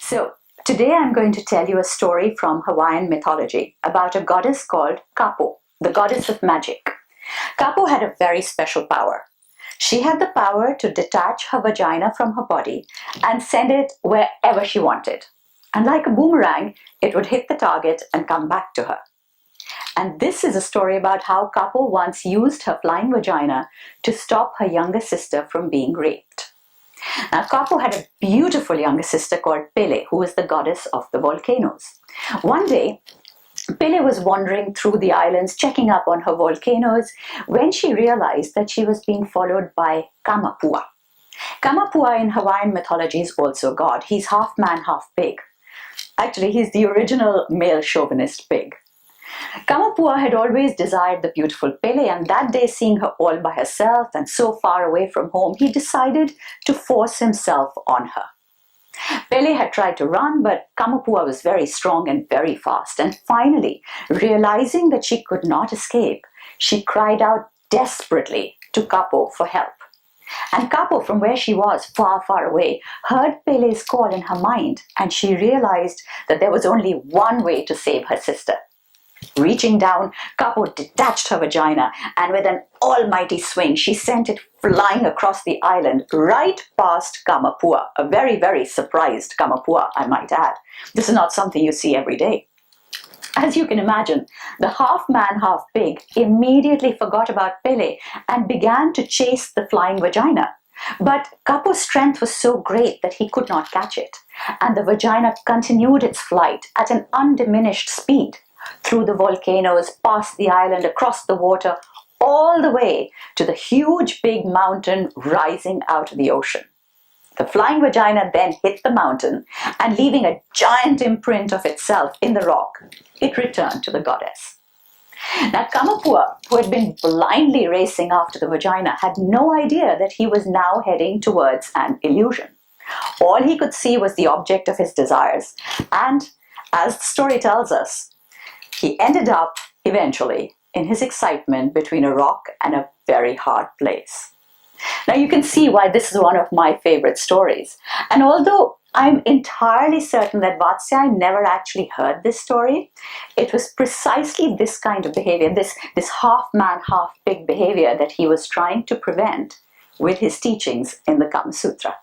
So today I'm going to tell you a story from Hawaiian mythology about a goddess called Kapo, the goddess of magic. Kapo had a very special power. She had the power to detach her vagina from her body and send it wherever she wanted. And like a boomerang, it would hit the target and come back to her. And this is a story about how Kapo once used her flying vagina to stop her younger sister from being raped. Now, Kapo had a beautiful younger sister called Pele, who was the goddess of the volcanoes. One day, Pele was wandering through the islands, checking up on her volcanoes, when she realized that she was being followed by Kamapua. Kamapua in Hawaiian mythology is also a god. He's half man, half pig. Actually, he's the original male chauvinist pig. Kamapua had always desired the beautiful Pele, and that day, seeing her all by herself and so far away from home, he decided to force himself on her. Pele had tried to run, but Kamapua was very strong and very fast, and finally, realizing that she could not escape, she cried out desperately to Kapo for help. And Kapo, from where she was, far, far away, heard Pele's call in her mind, and she realized that there was only one way to save her sister. Reaching down, Kapo detached her vagina, and with an almighty swing, she sent it flying across the island, right past Kamapua. A very, very surprised Kamapua, I might add. This is not something you see every day. As you can imagine, the half-man, half-pig immediately forgot about Pele and began to chase the flying vagina. But Kapo's strength was so great that he could not catch it, and the vagina continued its flight at an undiminished speed, through the volcanoes, past the island, across the water, all the way to the huge big mountain rising out of the ocean. The flying vagina then hit the mountain, and leaving a giant imprint of itself in the rock, it returned to the goddess. Now Kamapua, who had been blindly racing after the vagina, had no idea that he was now heading towards an illusion. All he could see was the object of his desires, and as the story tells us, he ended up, eventually, in his excitement between a rock and a very hard place. Now you can see why this is one of my favorite stories. And although I'm entirely certain that Vatsyai never actually heard this story, it was precisely this kind of behavior, this half-man, half-pig behavior that he was trying to prevent with his teachings in the Kama Sutra.